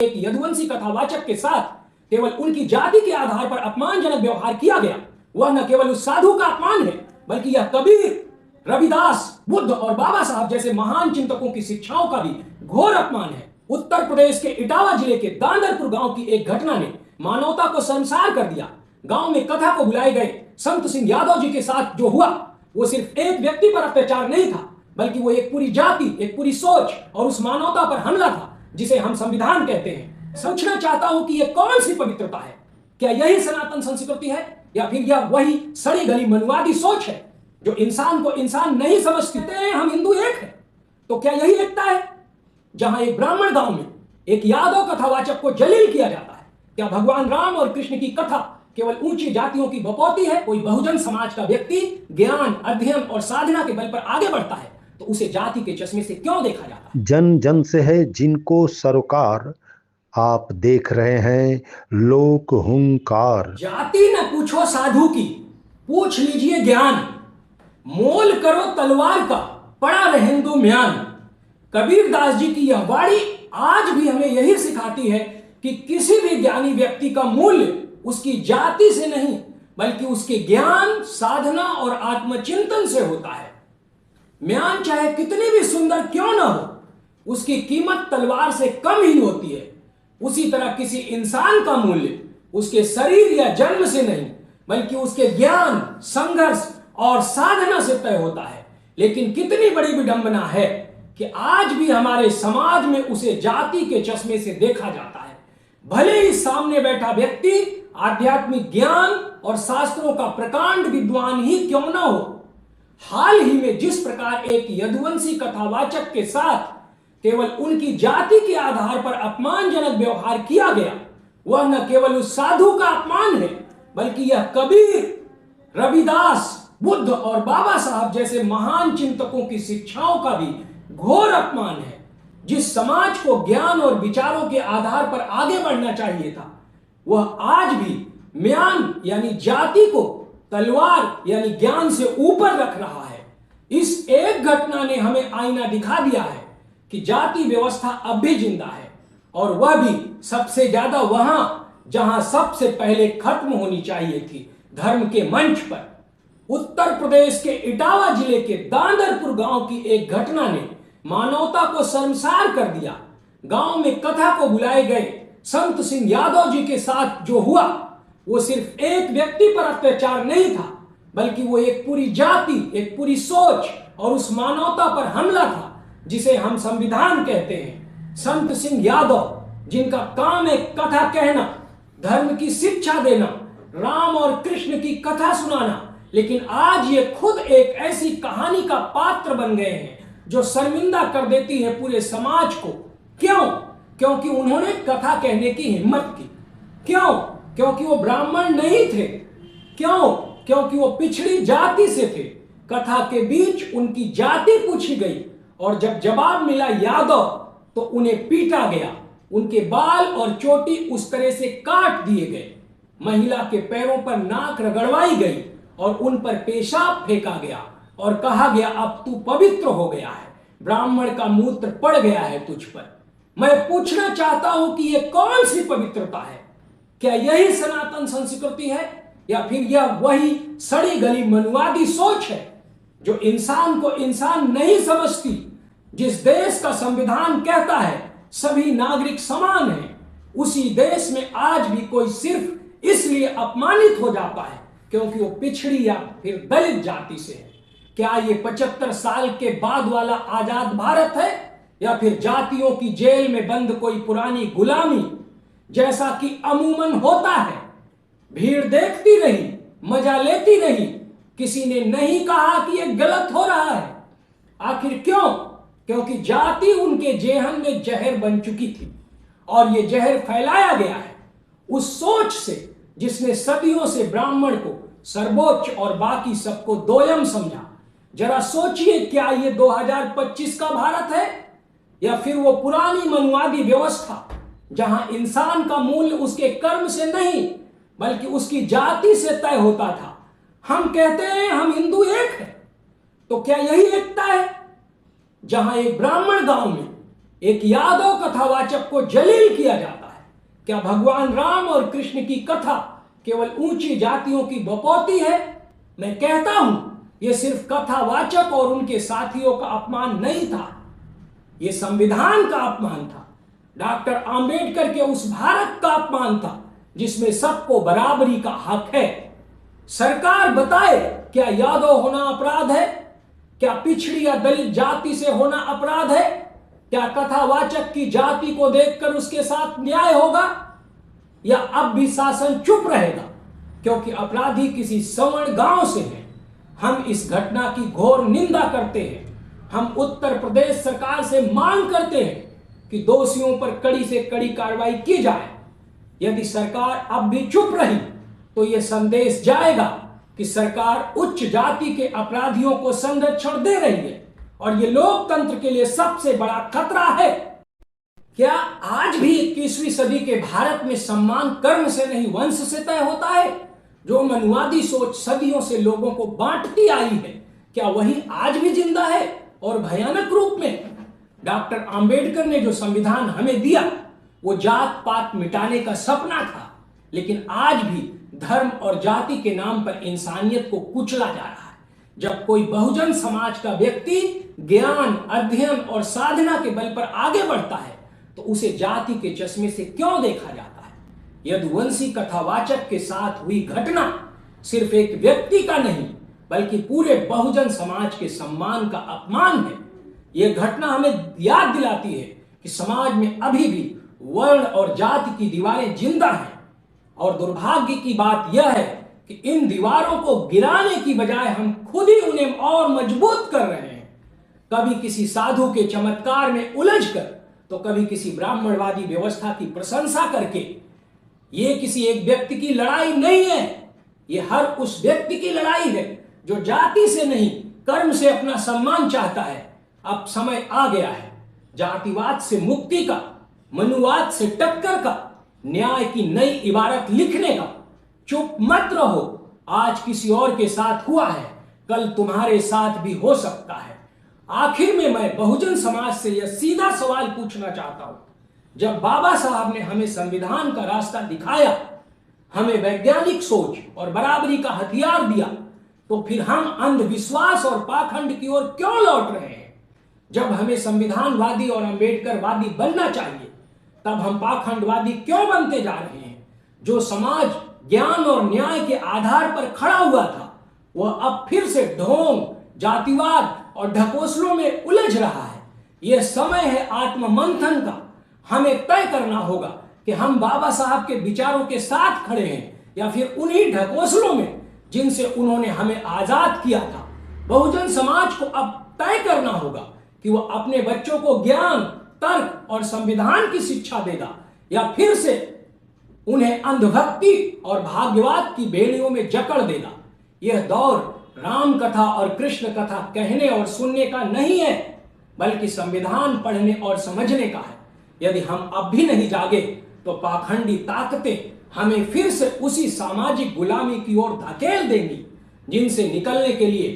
एक यदुवंशी कथावाचक के साथ केवल उनकी जाति के आधार पर अपमानजनक व्यवहार किया गया, वह न केवल उस साधु का अपमान है, बल्कि यह कबीर, रविदास, बुद्ध और बाबा साहब जैसे महान चिंतकों की शिक्षाओं का भी घोर अपमान है। उत्तर प्रदेश के इटावा जिले के दांदरपुर गांव की एक घटना ने मानवता को शर्मसार कर दिया। गांव में कथा को बुलाए गए संत सिंह यादव जी के साथ जो हुआ, वो सिर्फ एक व्यक्ति पर अत्याचार नहीं था, बल्कि वो एक पूरी जाति, एक पूरी सोच और उस मानवता पर हमला था जिसे हम संविधान कहते हैं। सोचना चाहता हूं कि यह कौन सी पवित्रता है? क्या यही सनातन संस्कृति है, या फिर यह वही सड़ी गली मनुवादी सोच है जो इंसान को इंसान नहीं समझती? हम हिंदू एक है, तो क्या यही एकता है? जहां एक ब्राह्मण गांव में एक यादव कथावाचक को जलील किया जाता है, क्या भगवान राम और कृष्ण की कथा केवल ऊंची जातियों की बपौती है? कोई बहुजन समाज का व्यक्ति ज्ञान, अध्ययन और साधना के बल पर आगे बढ़ता है तो उसे जाति के चश्मे से क्यों देखा जाता है? जन जन से है जिनको सरोकार, आप देख रहे हैं लोक हुंकार। जाति न पूछो साधु की, पूछ लीजिए ज्ञान। मोल करो तलवार का, पड़ा रहेंदो म्यान। कबीरदास जी की यह वाणी आज भी हमें यही सिखाती है कि किसी भी ज्ञानी व्यक्ति का मूल्य उसकी जाति से नहीं, बल्कि उसके ज्ञान, साधना और आत्मचिंतन से होता है। म्यान चाहे कितनी भी सुंदर क्यों ना हो, उसकी कीमत तलवार से कम ही होती है। उसी तरह किसी इंसान का मूल्य उसके शरीर या जन्म से नहीं, बल्कि उसके ज्ञान, संघर्ष और साधना से तय होता है। लेकिन कितनी बड़ी विडंबना है कि आज भी हमारे समाज में उसे जाति के चश्मे से देखा जाता है। भले ही सामने बैठा व्यक्ति आध्यात्मिक ज्ञान और शास्त्रों का प्रकांड विद्वान ही क्यों ना हो। हाल ही में जिस प्रकार एक यदुवंशी कथावाचक के साथ केवल उनकी जाति के आधार पर अपमानजनक व्यवहार किया गया, वह न केवल उस साधु का अपमान है, बल्कि यह कबीर, रविदास, बुद्ध और बाबा साहब जैसे महान चिंतकों की शिक्षाओं का भी घोर अपमान है। जिस समाज को ज्ञान और विचारों के आधार पर आगे बढ़ना चाहिए था, वह आज भी म्यान यानी जाति को तलवार यानी ज्ञान से ऊपर रख रहा है। इस एक घटना ने हमें आईना दिखा दिया है कि जाति व्यवस्था अब भी जिंदा है, और वह भी सबसे ज्यादा वहां जहां सबसे पहले खत्म होनी चाहिए थी, धर्म के मंच पर। उत्तर प्रदेश के इटावा जिले के दांदरपुर गांव की एक घटना ने मानवता को शर्मसार कर दिया। गांव में कथा को बुलाए गए संत सिंह यादव जी के साथ जो हुआ, वो सिर्फ एक व्यक्ति पर अत्याचार नहीं था, बल्कि वो एक पूरी जाति, एक पूरी सोच और उस मानवता पर हमला था जिसे हम संविधान कहते हैं। संत सिंह यादव, जिनका काम है कथा कहना, धर्म की शिक्षा देना, राम और कृष्ण की कथा सुनाना, लेकिन आज ये खुद एक ऐसी कहानी का पात्र बन गए हैं जो शर्मिंदा कर देती है पूरे समाज को। क्यों? क्योंकि उन्होंने कथा कहने की हिम्मत की। क्यों? क्योंकि वो ब्राह्मण नहीं थे। क्यों? क्योंकि वो पिछड़ी जाति से थे। कथा के बीच उनकी जाति पूछी गई और जब जवाब मिला यादव, तो उन्हें पीटा गया। उनके बाल और चोटी उस तरह से काट दिए गए, महिला के पैरों पर नाक रगड़वाई गई और उन पर पेशाब फेंका गया और कहा गया अब तू पवित्र हो गया है, ब्राह्मण का मूत्र पड़ गया है तुझ पर। मैं पूछना चाहता हूं कि यह कौन सी पवित्रता है? क्या यही सनातन संस्कृति है, या फिर यह वही सड़ी गली मनुवादी सोच है जो इंसान को इंसान नहीं समझती? जिस देश का संविधान कहता है सभी नागरिक समान हैं, उसी देश में आज भी कोई सिर्फ इसलिए अपमानित हो जाता है क्योंकि वो पिछड़ी या फिर दलित जाति से है। क्या ये 75 साल के बाद वाला आजाद भारत है, या फिर जातियों की जेल में बंद कोई पुरानी गुलामी, जैसा कि अमूमन होता है? भीड़ देखती रही, मजा लेती रही, किसी ने नहीं कहा कि यह गलत हो रहा है। आखिर क्यों? क्योंकि जाति उनके जेहन में जहर बन चुकी थी, और यह जहर फैलाया गया है उस सोच से जिसने सदियों से ब्राह्मण को सर्वोच्च और बाकी सबको दोयम समझा। जरा सोचिए, क्या ये 2025 का भारत है, या फिर वो पुरानी मनुवादी व्यवस्था जहां इंसान का मूल्य उसके कर्म से नहीं, बल्कि उसकी जाति से तय होता था? हम कहते हैं हम हिंदू एक है, तो क्या यही एकता है? जहां एक ब्राह्मण गांव में एक यादव कथावाचक को जलील किया जाता है। क्या भगवान राम और कृष्ण की कथा केवल ऊंची जातियों की बपौती है? मैं कहता हूं यह सिर्फ कथावाचक और उनके साथियों का अपमान नहीं था, यह संविधान का अपमान था। डॉक्टर आंबेडकर के उस भारत का अपमान था जिसमें सबको बराबरी का हक है। सरकार बताए, क्या यादव होना अपराध है? क्या पिछड़ी या दलित जाति से होना अपराध है? क्या कथावाचक की जाति को देखकर उसके साथ न्याय होगा? या अब भी शासन चुप रहेगा क्योंकि अपराधी किसी सवर्ण गांव से है? हम इस घटना की घोर निंदा करते हैं। हम उत्तर प्रदेश सरकार से मांग करते हैं कि दोषियों पर कड़ी से कड़ी कार्रवाई की जाए। यदि सरकार अब भी चुप रही तो यह संदेश जाएगा कि सरकार उच्च जाति के अपराधियों को संरक्षण दे रही है और यह लोकतंत्र के लिए सबसे बड़ा खतरा है। क्या आज भी 21वीं सदी के भारत में सम्मान कर्म से नहीं वंश से तय होता है? जो मनुवादी सोच सदियों से लोगों को बांटती आई है, क्या वही आज भी जिंदा है और भयानक रूप में? डॉक्टर आंबेडकर ने जो संविधान हमें दिया वो जात पात मिटाने का सपना था, लेकिन आज भी धर्म और जाति के नाम पर इंसानियत को कुचला जा रहा है। जब कोई बहुजन समाज का व्यक्ति ज्ञान, अध्ययन और साधना के बल पर आगे बढ़ता है तो उसे जाति के चश्मे से क्यों देखा जाता है? यदुवंशी कथावाचक के साथ हुई घटना सिर्फ एक व्यक्ति का नहीं बल्कि पूरे बहुजन समाज के सम्मान का अपमान है। यह घटना हमें याद दिलाती है कि समाज में अभी भी वर्ण और जाति की दीवारें जिंदा हैं और दुर्भाग्य की बात यह है कि इन दीवारों को गिराने की बजाय हम खुद ही उन्हें और मजबूत कर रहे हैं। कभी किसी साधु के चमत्कार में उलझकर तो कभी किसी ब्राह्मणवादी व्यवस्था की प्रशंसा करके। यह किसी एक व्यक्ति की लड़ाई नहीं है, यह हर उस व्यक्ति की लड़ाई है जो जाति से नहीं कर्म से अपना सम्मान चाहता है। अब समय आ गया है जातिवाद से मुक्ति का, मनुवाद से टक्कर का, न्याय की नई इबारत लिखने का। चुप मत रहो, आज किसी और के साथ हुआ है, कल तुम्हारे साथ भी हो सकता है। आखिर में मैं बहुजन समाज से यह सीधा सवाल पूछना चाहता हूं, जब बाबा साहब ने हमें संविधान का रास्ता दिखाया, हमें वैज्ञानिक सोच और बराबरी का हथियार दिया, तो फिर हम अंधविश्वास और पाखंड की ओर क्यों लौट रहे हैं? जब हमें संविधानवादी और अंबेडकरवादी बनना चाहिए, तब हम पाखंडवादी क्यों बनते जा रहे हैं? जो समाज ज्ञान और न्याय के आधार पर खड़ा हुआ था वह अब फिर से ढोंग, जातिवाद और ढकोसलों में उलझ रहा है। यह समय है आत्ममंथन का। हमें तय करना होगा कि हम बाबा साहब के विचारों के साथ खड़े हैं या फिर उन्हीं ढकोसलों में जिनसे उन्होंने हमें आजाद किया था। बहुजन समाज को अब तय करना होगा कि वह अपने बच्चों को ज्ञान, तर्क और संविधान की शिक्षा देगा या फिर से उन्हें अंधभक्ति और भाग्यवाद की बेड़ियों में जकड़ देगा। यह दौर राम कथा और कृष्ण कथा कहने और सुनने का नहीं है, बल्कि संविधान पढ़ने और समझने का है। यदि हम अब भी नहीं जागे तो पाखंडी ताकतें हमें फिर से उसी सामाजिक गुलामी की ओर धकेल देंगी जिनसे निकलने के लिए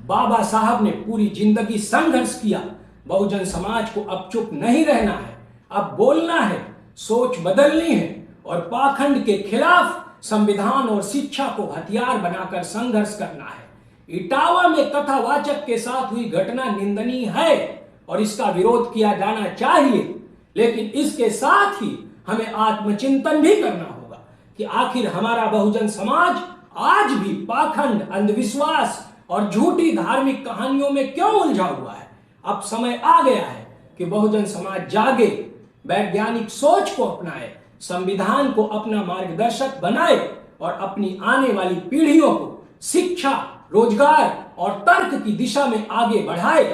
बाबा साहब ने पूरी जिंदगी संघर्ष किया। बहुजन समाज को अब चुप नहीं रहना है, अब बोलना है, सोच बदलनी है और पाखंड के खिलाफ संविधान और शिक्षा को हथियार बनाकर संघर्ष करना है। इटावा में कथावाचक के साथ हुई घटना निंदनीय है और इसका विरोध किया जाना चाहिए, लेकिन इसके साथ ही हमें आत्मचिंतन भी करना होगा कि आखिर हमारा बहुजन समाज आज भी पाखंड, अंधविश्वास और झूठी धार्मिक कहानियों में क्यों उलझा हुआ है। अब समय आ गया है कि बहुजन समाज जागे, वैज्ञानिक सोच को अपनाए, संविधान को अपना मार्गदर्शक बनाए और अपनी आने वाली पीढ़ियों को शिक्षा, रोजगार और तर्क की दिशा में आगे बढ़ाए।